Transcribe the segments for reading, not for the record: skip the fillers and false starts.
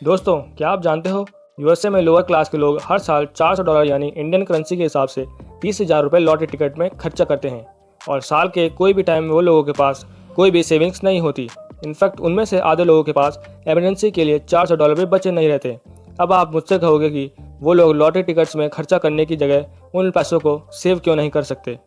दोस्तों, क्या आप जानते हो यूएसए में लोअर क्लास के लोग हर साल $400 यानी इंडियन करेंसी के हिसाब से 30,000 रुपये लॉटरी टिकट में खर्चा करते हैं और साल के कोई भी टाइम वो लोगों के पास कोई भी सेविंग्स नहीं होती। इनफैक्ट उनमें से आधे लोगों के पास इमरजेंसी के लिए $400 भी बचे नहीं रहते। अब आप मुझसे कहोगे कि वो लोग लॉटरी टिकट्स में खर्चा करने की जगह उन पैसों को सेव क्यों नहीं कर सकते,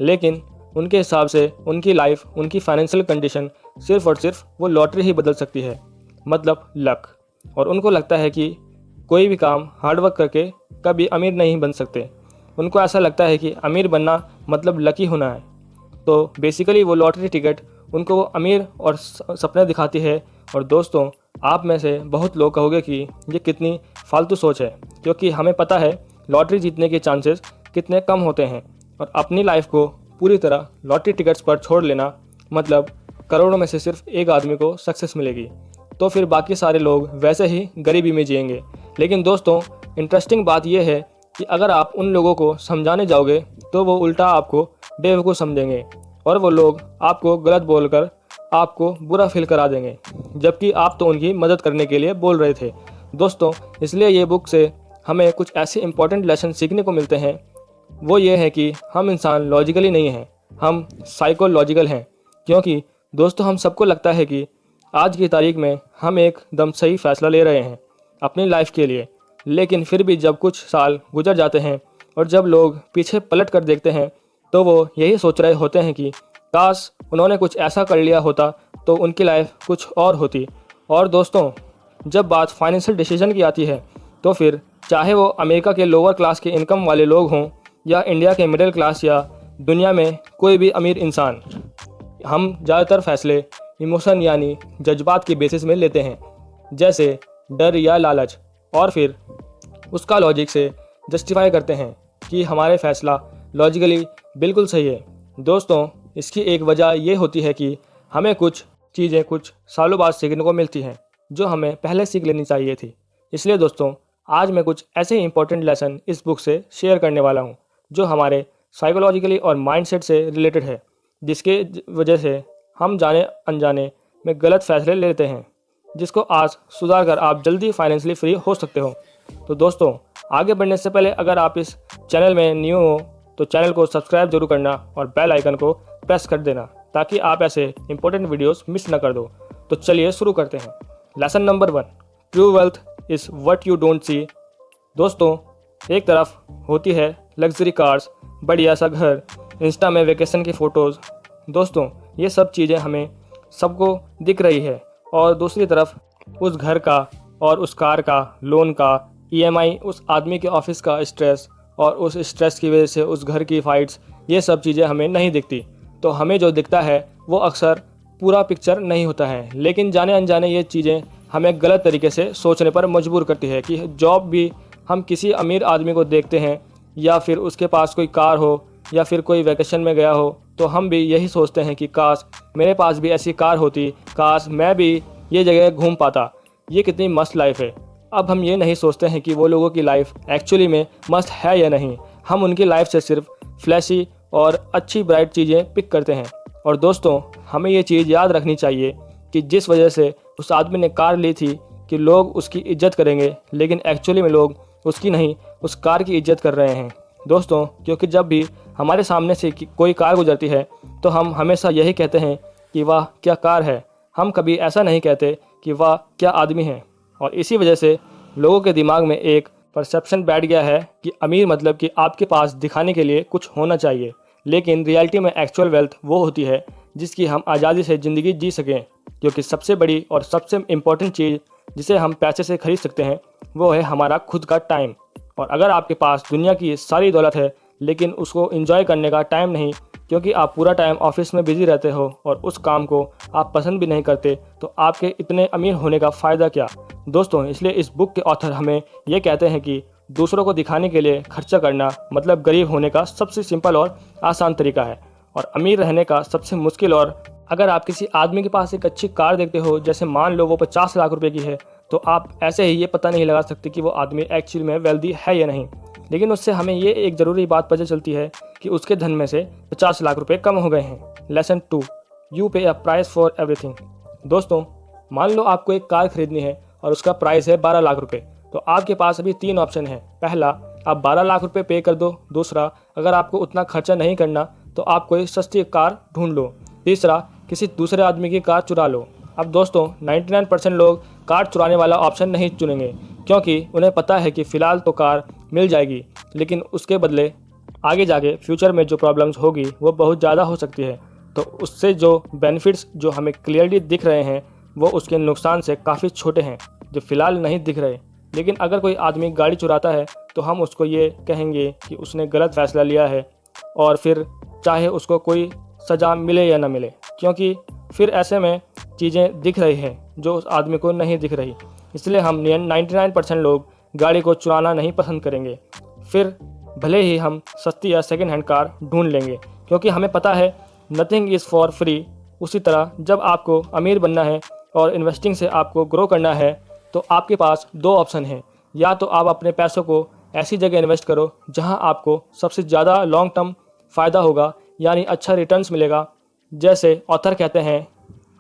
लेकिन उनके हिसाब से उनकी लाइफ, उनकी फाइनेंशियल कंडीशन सिर्फ और सिर्फ वो लॉटरी ही बदल सकती है, मतलब लक। और उनको लगता है कि कोई भी काम हार्डवर्क करके कभी अमीर नहीं बन सकते। उनको ऐसा लगता है कि अमीर बनना मतलब लकी होना है। तो बेसिकली वो लॉटरी टिकट उनको वो अमीर और सपने दिखाती है। और दोस्तों, आप में से बहुत लोग कहोगे कि ये कितनी फालतू सोच है, क्योंकि हमें पता है लॉटरी जीतने के चांसेस कितने कम होते हैं। और अपनी लाइफ को पूरी तरह लॉटरी टिकट्स पर छोड़ लेना मतलब करोड़ों में से सिर्फ एक आदमी को सक्सेस मिलेगी, तो फिर बाकी सारे लोग वैसे ही गरीबी में जिएंगे। लेकिन दोस्तों, इंटरेस्टिंग बात यह है कि अगर आप उन लोगों को समझाने जाओगे तो वो उल्टा आपको बेवकूफ़ समझेंगे और वो लोग आपको गलत बोलकर आपको बुरा फील करा देंगे, जबकि आप तो उनकी मदद करने के लिए बोल रहे थे। दोस्तों, इसलिए ये बुक से हमें कुछ ऐसे इंपॉर्टेंट लेसन सीखने को मिलते हैं। वो ये है कि हम इंसान लॉजिकली नहीं हैं, हम साइकोलॉजिकल हैं। क्योंकि दोस्तों, हम सबको लगता है कि आज की तारीख में हम एकदम सही फैसला ले रहे हैं अपनी लाइफ के लिए, लेकिन फिर भी जब कुछ साल गुजर जाते हैं और जब लोग पीछे पलट कर देखते हैं तो वो यही सोच रहे होते हैं कि काश उन्होंने कुछ ऐसा कर लिया होता तो उनकी लाइफ कुछ और होती। और दोस्तों, जब बात फाइनेंशियल डिसीजन की आती है तो फिर चाहे वो अमेरिका के लोअर क्लास के इनकम वाले लोग हों या इंडिया के मिडिल क्लास या दुनिया में कोई भी अमीर इंसान, हम ज़्यादातर फैसले इमोशन यानी जज्बात के बेसिस में लेते हैं, जैसे डर या लालच, और फिर उसका लॉजिक से जस्टिफाई करते हैं कि हमारे फैसला लॉजिकली बिल्कुल सही है। दोस्तों, इसकी एक वजह ये होती है कि हमें कुछ चीज़ें कुछ सालों बाद सीखने को मिलती हैं जो हमें पहले सीख लेनी चाहिए थी। इसलिए दोस्तों, आज मैं कुछ ऐसे इंपॉर्टेंट लेसन इस बुक से शेयर करने वाला हूँ जो हमारे साइकोलॉजिकली और माइंडसेट से रिलेटेड है, जिसके वजह से हम जाने अनजाने में गलत फैसले लेते हैं, जिसको आज सुधार कर आप जल्दी फाइनेंशियली फ्री हो सकते हो। तो दोस्तों, आगे बढ़ने से पहले अगर आप इस चैनल में न्यू हो तो चैनल को सब्सक्राइब जरूर करना और बेल आइकन को प्रेस कर देना ताकि आप ऐसे इंपॉर्टेंट वीडियोस मिस ना कर दो। तो चलिए शुरू करते हैं। Lesson number 1, true wealth is what you don't see. दोस्तों, एक तरफ होती है लग्जरी कार्स, बढ़िया सा घर, इंस्टा में वेकेशन की फ़ोटोज़। दोस्तों, ये सब चीज़ें हमें सबको दिख रही है, और दूसरी तरफ उस घर का और उस कार का लोन का ईएमआई, उस आदमी के ऑफिस का स्ट्रेस और उस स्ट्रेस की वजह से उस घर की फाइट्स, ये सब चीज़ें हमें नहीं दिखती। तो हमें जो दिखता है वो अक्सर पूरा पिक्चर नहीं होता है, लेकिन जाने अनजाने ये चीज़ें हमें गलत तरीके से सोचने पर मजबूर करती है कि जॉब भी हम किसी अमीर आदमी को देखते हैं या फिर उसके पास कोई कार हो या फिर कोई वैकेशन में गया हो तो हम भी यही सोचते हैं कि काश मेरे पास भी ऐसी कार होती, काश मैं भी ये जगह घूम पाता, ये कितनी मस्त लाइफ है। अब हम ये नहीं सोचते हैं कि वो लोगों की लाइफ एक्चुअली में मस्त है या नहीं। हम उनकी लाइफ से सिर्फ फ्लैशी और अच्छी ब्राइट चीज़ें पिक करते हैं। और दोस्तों, हमें ये चीज़ याद रखनी चाहिए कि जिस वजह से उस आदमी ने कार ली थी कि लोग उसकी इज्जत करेंगे, लेकिन एक्चुअली में लोग उसकी नहीं, उस कार की इज्जत कर रहे हैं। दोस्तों, क्योंकि जब भी हमारे सामने से कोई कार गुजरती है तो हम हमेशा यही कहते हैं कि वाह क्या कार है। हम कभी ऐसा नहीं कहते कि वाह क्या आदमी है। और इसी वजह से लोगों के दिमाग में एक परसेप्शन बैठ गया है कि अमीर मतलब कि आपके पास दिखाने के लिए कुछ होना चाहिए, लेकिन रियलिटी में एक्चुअल वेल्थ वो होती है जिसकी हम आज़ादी से ज़िंदगी जी सकें। क्योंकि सबसे बड़ी और सबसे इम्पोर्टेंट चीज़ जिसे हम पैसे से खरीद सकते हैं वो है हमारा खुद का टाइम। और अगर आपके पास दुनिया की सारी दौलत है लेकिन उसको एंजॉय करने का टाइम नहीं, क्योंकि आप पूरा टाइम ऑफिस में बिजी रहते हो और उस काम को आप पसंद भी नहीं करते, तो आपके इतने अमीर होने का फ़ायदा क्या। दोस्तों, इसलिए इस बुक के ऑथर हमें ये कहते हैं कि दूसरों को दिखाने के लिए खर्चा करना मतलब गरीब होने का सबसे सिंपल और आसान तरीका है और अमीर रहने का सबसे मुश्किल। और अगर आप किसी आदमी के पास एक अच्छी कार देखते हो, जैसे मान लो वो 50 लाख रुपए की है, तो आप ऐसे ही ये पता नहीं लगा सकते कि वो आदमी एक्चुअली में वेल्दी है या नहीं। लेकिन उससे हमें ये एक ज़रूरी बात पता चलती है कि उसके धन में से 50 लाख रुपए कम हो गए हैं। लेसन 2, यू पे अ प्राइस फॉर एवरीथिंग। दोस्तों, मान लो आपको एक कार खरीदनी है और उसका प्राइस है 12 लाख रुपए। तो आपके पास अभी 3 ऑप्शन है। पहला, आप 12 लाख रुपए पे कर दो। दूसरा, अगर आपको उतना खर्चा नहीं करना तो आप कोई सस्ती कार ढूंढ लो। तीसरा, किसी दूसरे आदमी की कार चुरा लो। अब दोस्तों 99% लोग कार चुराने वाला ऑप्शन नहीं चुनेंगे, क्योंकि उन्हें पता है कि फ़िलहाल तो कार मिल जाएगी, लेकिन उसके बदले आगे जाके फ्यूचर में जो प्रॉब्लम्स होगी वो बहुत ज़्यादा हो सकती है। तो उससे जो बेनिफिट्स जो हमें क्लियरली दिख रहे हैं वो उसके नुकसान से काफ़ी छोटे हैं, जो फ़िलहाल नहीं दिख रहे। लेकिन अगर कोई आदमी गाड़ी चुराता है तो हम उसको ये कहेंगे कि उसने गलत फ़ैसला लिया है, और फिर चाहे उसको कोई सज़ा मिले या ना मिले, क्योंकि फिर ऐसे में चीज़ें दिख रही हैं जो उस आदमी को नहीं दिख रही। इसलिए हम 99% लोग गाड़ी को चुराना नहीं पसंद करेंगे। फिर भले ही हम सस्ती या सेकेंड हैंड कार ढूंढ लेंगे, क्योंकि हमें पता है नथिंग इज़ फॉर फ्री। उसी तरह जब आपको अमीर बनना है और इन्वेस्टिंग से आपको ग्रो करना है तो आपके पास 2 ऑप्शन हैं। या तो आप अपने पैसों को ऐसी जगह इन्वेस्ट करो जहां आपको सबसे ज़्यादा लॉन्ग टर्म फ़ायदा होगा, यानी अच्छा रिटर्न्स मिलेगा, जैसे ऑथर कहते हैं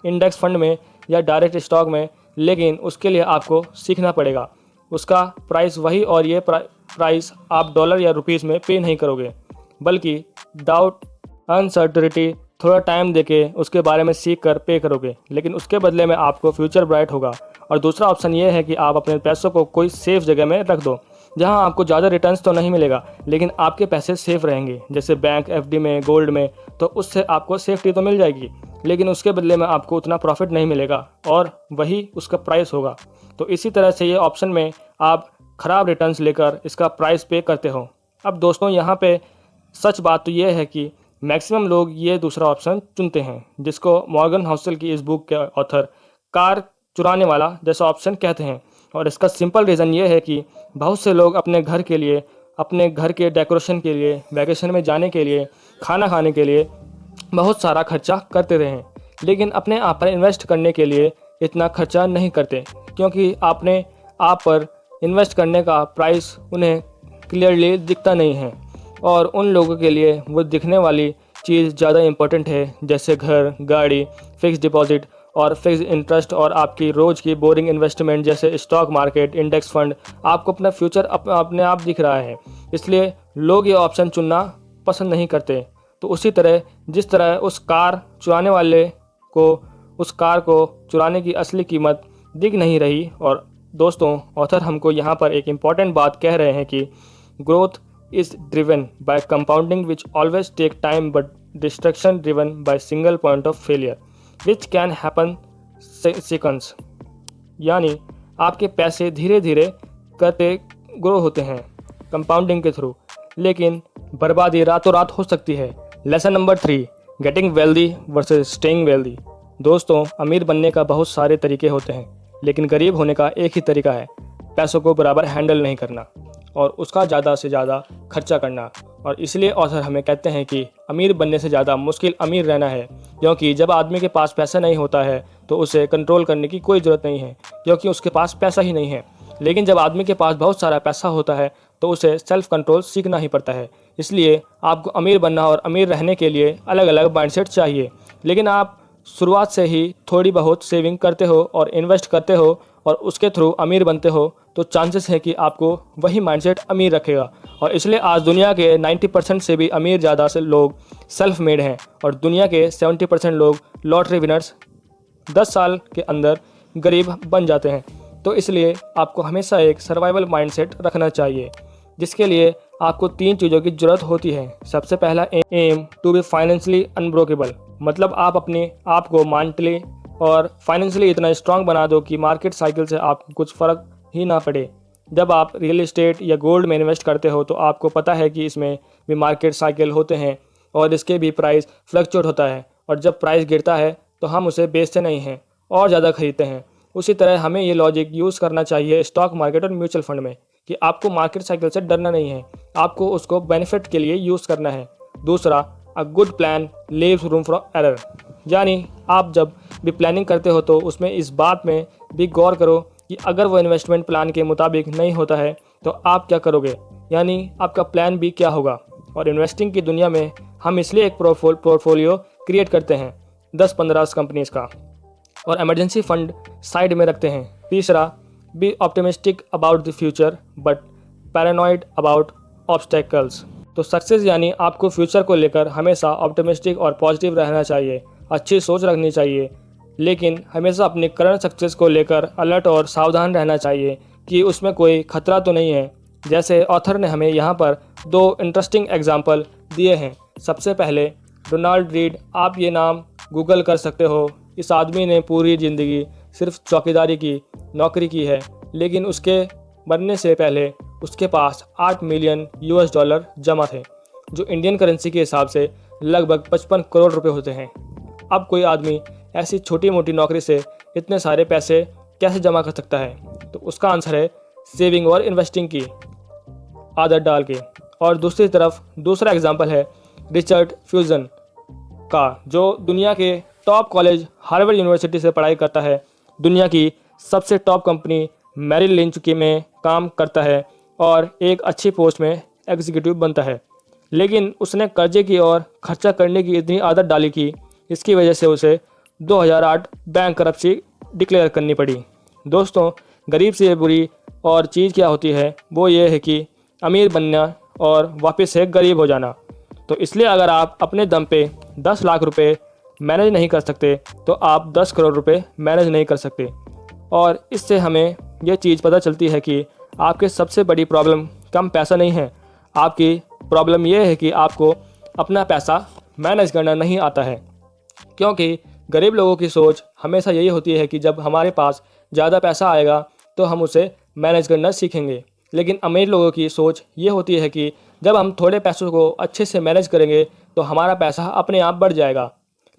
इंडेक्स फंड में या डायरेक्ट स्टॉक में। लेकिन उसके लिए आपको सीखना पड़ेगा। उसका प्राइस वही, और ये प्राइस आप डॉलर या रुपीज़ में पे नहीं करोगे, बल्कि डाउट अनसर्टिनिटी थोड़ा टाइम देके उसके बारे में सीख कर पे करोगे, लेकिन उसके बदले में आपको फ्यूचर ब्राइट होगा। और दूसरा ऑप्शन ये है कि आप अपने पैसों को कोई सेफ जगह में रख दो, जहां आपको ज़्यादा रिटर्न्स तो नहीं मिलेगा लेकिन आपके पैसे सेफ रहेंगे, जैसे बैंक, एफडी में, गोल्ड में। तो उससे आपको सेफ्टी तो मिल जाएगी, लेकिन उसके बदले में आपको उतना प्रॉफिट नहीं मिलेगा और वही उसका प्राइस होगा। तो इसी तरह से ये ऑप्शन में आप ख़राब रिटर्न्स लेकर इसका प्राइस पे करते हो। अब दोस्तों यहाँ पे सच बात तो ये है कि मैक्सिमम लोग ये दूसरा ऑप्शन चुनते हैं, जिसको मॉर्गन हाउसल की इस बुक के ऑथर कार चुराने वाला जैसा ऑप्शन कहते हैं। और इसका सिंपल रीज़न ये है कि बहुत से लोग अपने घर के लिए, अपने घर के डेकोरेशन के लिए, वैकेशन में जाने के लिए, खाना खाने के लिए बहुत सारा खर्चा करते रहे हैं, लेकिन अपने आप पर इन्वेस्ट करने के लिए इतना खर्चा नहीं करते, क्योंकि आपने आप पर इन्वेस्ट करने का प्राइस उन्हें क्लियरली दिखता नहीं है। और उन लोगों के लिए वो दिखने वाली चीज़ ज़्यादा इम्पोर्टेंट है, जैसे घर, गाड़ी, फिक्स डिपॉजिट और फिक्स इंटरेस्ट, और आपकी रोज़ की बोरिंग इन्वेस्टमेंट जैसे स्टॉक मार्केट, इंडेक्स फंड। आपको अपना फ्यूचर अपने आप दिख रहा है, इसलिए लोग ये ऑप्शन चुनना पसंद नहीं करते। तो उसी तरह जिस तरह उस कार चुराने वाले को उस कार को चुराने की असली कीमत दिख नहीं रही। और दोस्तों ऑथर हमको यहाँ पर एक इम्पॉर्टेंट बात कह रहे हैं कि growth is driven by compounding, which always take time, but destruction driven by single point of failure which can happen seconds। यानी आपके पैसे धीरे धीरे करते ग्रो होते हैं कंपाउंडिंग के थ्रू, लेकिन बर्बादी रातों रात हो सकती है। Lesson number 3, getting wealthy versus staying wealthy. दोस्तों अमीर बनने का बहुत सारे तरीके होते हैं, लेकिन गरीब होने का एक ही तरीका है, पैसों को बराबर हैंडल नहीं करना और उसका ज़्यादा से ज़्यादा खर्चा करना। और इसलिए ऑथर हमें कहते हैं कि अमीर बनने से ज़्यादा मुश्किल अमीर रहना है, क्योंकि जब आदमी के पास पैसा नहीं होता है तो उसे कंट्रोल करने की कोई ज़रूरत नहीं है, क्योंकि उसके पास पैसा ही नहीं है। लेकिन जब आदमी के पास बहुत सारा पैसा होता है तो उसे सेल्फ कंट्रोल सीखना ही पड़ता है। इसलिए आपको अमीर बनना और अमीर रहने के लिए अलग अलग माइंडसेट चाहिए, लेकिन आप शुरुआत से ही थोड़ी बहुत सेविंग करते हो और इन्वेस्ट करते हो और उसके थ्रू अमीर बनते हो, तो चांसेस है कि आपको वही माइंडसेट अमीर रखेगा। और इसलिए आज दुनिया के 90% से भी अमीर ज़्यादा से लोग सेल्फ मेड हैं, और दुनिया के 70% लोग लॉटरी विनर्स 10 साल के अंदर गरीब बन जाते हैं। तो इसलिए आपको हमेशा एक सर्वाइवल माइंडसेट रखना चाहिए, जिसके लिए आपको 3 चीज़ों की ज़रूरत होती है। सबसे पहला aim to be financially unbreakable, मतलब आप अपने आप को मेंटली और फाइनेंशियली इतना स्ट्रांग बना दो कि मार्केट साइकिल से आपको कुछ फ़र्क ही ना पड़े। जब आप रियल एस्टेट या गोल्ड में इन्वेस्ट करते हो तो आपको पता है कि इसमें भी मार्केट साइकिल होते हैं और इसके भी प्राइस फ्लक्चुएट होता है, और जब प्राइस गिरता है तो हम उसे बेचते नहीं हैं और ज़्यादा खरीदते हैं। उसी तरह हमें ये लॉजिक यूज़ करना चाहिए स्टॉक मार्केट और म्यूचुअल फंड में कि आपको मार्केट साइकिल से डरना नहीं है, आपको उसको बेनिफिट के लिए यूज़ करना है। दूसरा, a good plan leaves room for error, यानी आप जब भी प्लानिंग करते हो तो उसमें इस बात में भी गौर करो कि अगर वो इन्वेस्टमेंट प्लान के मुताबिक नहीं होता है तो आप क्या करोगे, यानी आपका प्लान भी क्या होगा। और इन्वेस्टिंग की दुनिया में हम इसलिए एक पोर्टफोलियो क्रिएट करते हैं 10-15 कंपनीज़ का, और इमरजेंसी फंड साइड में रखते हैं। तीसरा, be optimistic about the future but paranoid about obstacles. तो सक्सेस यानी आपको फ्यूचर को लेकर हमेशा ऑप्टिमिस्टिक और पॉजिटिव रहना चाहिए, अच्छी सोच रखनी चाहिए, लेकिन हमेशा अपने करंट सक्सेस को लेकर अलर्ट और सावधान रहना चाहिए कि उसमें कोई खतरा तो नहीं है। जैसे ऑथर ने हमें यहाँ पर 2 इंटरेस्टिंग एग्जाम्पल दिए हैं। सबसे पहले डोनाल्ड रीड, आप ये नाम गूगल कर सकते हो। इस आदमी ने पूरी ज़िंदगी सिर्फ चौकीदारी की नौकरी की है, लेकिन उसके मरने से पहले उसके पास $8 मिलियन जमा थे, जो इंडियन करेंसी के हिसाब से लगभग 55 करोड़ रुपए होते हैं। अब कोई आदमी ऐसी छोटी मोटी नौकरी से इतने सारे पैसे कैसे जमा कर सकता है? तो उसका आंसर है सेविंग और इन्वेस्टिंग की आदत डाल के। और दूसरी तरफ दूसरा एग्जाम्पल है रिचर्ड फ्यूजन का, जो दुनिया के टॉप कॉलेज हार्वर्ड यूनिवर्सिटी से पढ़ाई करता है, दुनिया की सबसे टॉप कंपनी मैरिल लिंच में काम करता है और एक अच्छी पोस्ट में एग्जीक्यूटिव बनता है। लेकिन उसने कर्जे की और खर्चा करने की इतनी आदत डाली कि इसकी वजह से उसे 2008 बैंक करप्सी डिक्लेयर करनी पड़ी। दोस्तों, गरीब से बुरी और चीज़ क्या होती है, वो ये है कि अमीर बनना और वापस से गरीब हो जाना। तो इसलिए अगर आप अपने दम पे 10 लाख रुपए मैनेज नहीं कर सकते तो आप 10 करोड़ रुपए मैनेज नहीं कर सकते। और इससे हमें यह चीज़ पता चलती है कि आपके सबसे बड़ी प्रॉब्लम कम पैसा नहीं है, आपकी प्रॉब्लम यह है कि आपको अपना पैसा मैनेज करना नहीं आता है। क्योंकि गरीब लोगों की सोच हमेशा यही होती है कि जब हमारे पास ज़्यादा पैसा आएगा तो हम उसे मैनेज करना सीखेंगे, लेकिन अमीर लोगों की सोच ये होती है कि जब हम थोड़े पैसों को अच्छे से मैनेज करेंगे तो हमारा पैसा अपने आप बढ़ जाएगा।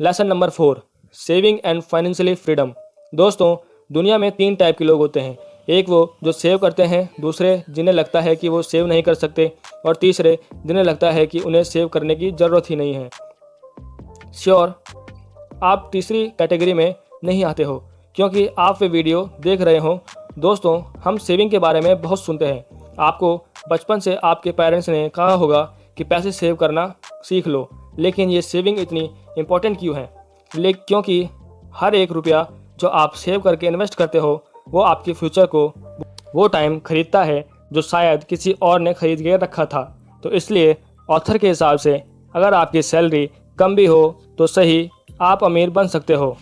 Lesson number 4, saving and financially freedom. दोस्तों, दुनिया में 3 टाइप के लोग होते हैं। एक वो जो सेव करते हैं, दूसरे जिन्हें लगता है कि वो सेव नहीं कर सकते, और तीसरे जिन्हें लगता है कि उन्हें सेव करने की ज़रूरत ही नहीं है। श्योर, आप तीसरी कैटेगरी में नहीं आते हो क्योंकि आप वे वीडियो देख रहे हो। दोस्तों, हम सेविंग के बारे में बहुत सुनते हैं। आपको बचपन से आपके पेरेंट्स ने कहा होगा कि पैसे सेव करना सीख लो, लेकिन ये सेविंग इतनी इम्पोर्टेंट क्यों है? क्योंकि हर एक रुपया जो आप सेव करके इन्वेस्ट करते हो वो आपके फ्यूचर को वो टाइम खरीदता है जो शायद किसी और ने खरीद के रखा था। तो इसलिए ऑथर के हिसाब से अगर आपकी सैलरी कम भी हो तो सही, आप अमीर बन सकते हो,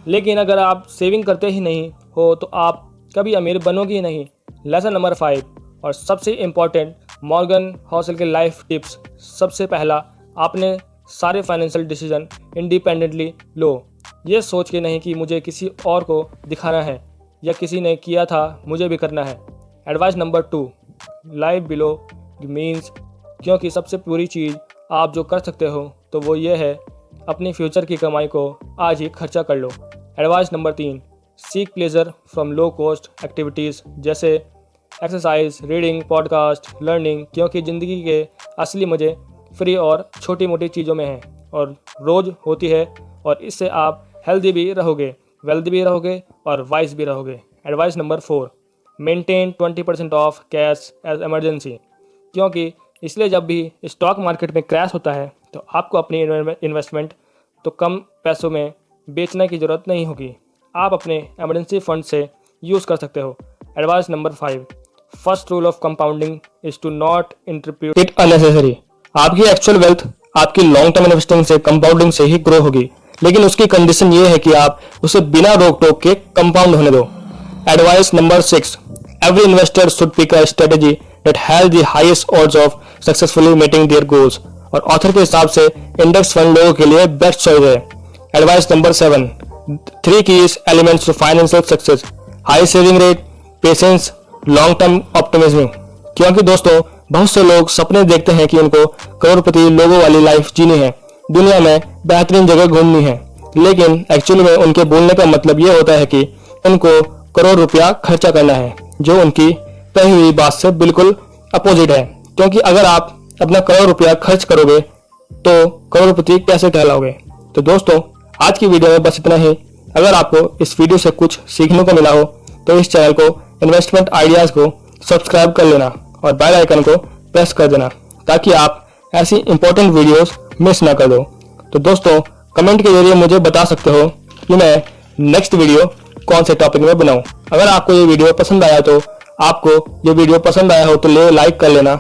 लेकिन अगर आप सेविंग करते ही नहीं हो तो आप कभी अमीर बनोगे ही नहीं। लेसन नंबर 5 और सबसे इम्पॉर्टेंट मॉर्गन हॉसल के लाइफ टिप्स। सबसे पहला, आपने सारे फाइनेंशियल डिसीजन इंडिपेंडेंटली लो, ये सोच के नहीं कि मुझे किसी और को दिखाना है या किसी ने किया था मुझे भी करना है। Advice number 2, live below the means, क्योंकि सबसे बुरी चीज़ आप जो कर सकते हो तो वो ये है अपनी फ्यूचर की कमाई को आज ही खर्चा कर लो। Advice number 3, seek pleasure from low cost activities जैसे एक्सरसाइज, रीडिंग, पॉडकास्ट, लर्निंग, क्योंकि ज़िंदगी के असली मज़े फ्री और छोटी मोटी चीज़ों में हैं और रोज़ होती है, और इससे आप हेल्दी भी रहोगे, वेल्दी भी रहोगे और वाइज भी रहोगे। Advice number 4, maintain 20% of cash as emergency, क्योंकि इसलिए जब भी स्टॉक मार्केट में क्रैश होता है तो आपको अपनी इन्वेस्टमेंट तो कम पैसों में बेचने की ज़रूरत नहीं होगी, आप अपने इमरजेंसी फंड से यूज़ कर सकते हो। Advice number 5, first rule of compounding is to not interpret it unnecessary. आपकी एक्चुअल वेल्थ आपकी लॉन्ग टर्म इन्वेस्टिंग से कंपाउंडिंग से ही ग्रो होगी, लेकिन उसकी कंडीशन ये है कि आप उसे बिना रोक टोक के कंपाउंड होने दो। Advice number 6, every investor should pick a strategy that has the highest odds of successfully meeting their goals. और ऑथर के हिसाब से इंडेक्स फंड लोगों के लिए बेस्ट चॉइस है। Advice number 7, 3 keys elements to financial success, high saving rate, patience, long term optimism. क्योंकि दोस्तों, बहुत से लोग सपने देखते हैं कि उनको करोड़पति लोगों वाली लाइफ जीनी है, दुनिया में बेहतरीन जगह घूमनी है, लेकिन एक्चुअली में उनके बोलने का मतलब ये होता है कि उनको करोड़ रुपया खर्चा करना है, जो उनकी कही हुई बात से बिल्कुल अपोजिट है। क्योंकि अगर आप अपना करोड़ रुपया खर्च करोगे तो करोड़पति कैसे कहलाओगे? तो दोस्तों, आज की वीडियो में बस इतना ही। अगर आपको इस वीडियो से कुछ सीखने को मिला हो तो इस चैनल को इन्वेस्टमेंट आइडियाज़ को सब्सक्राइब कर लेना और बेल आइकन को प्रेस कर देना ताकि आप ऐसी इंपॉर्टेंट वीडियोस मिस ना कर दो। तो दोस्तों, कमेंट के जरिए मुझे बता सकते हो कि मैं नेक्स्ट वीडियो कौन से टॉपिक में बनाऊं। अगर आपको ये वीडियो पसंद आया तो आपको ये वीडियो पसंद आया हो तो लाइक कर लेना,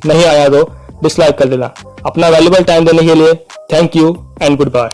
नहीं आया तो डिसलाइक कर देना। अपना वैल्यूबल टाइम देने के लिए thank you and good bye.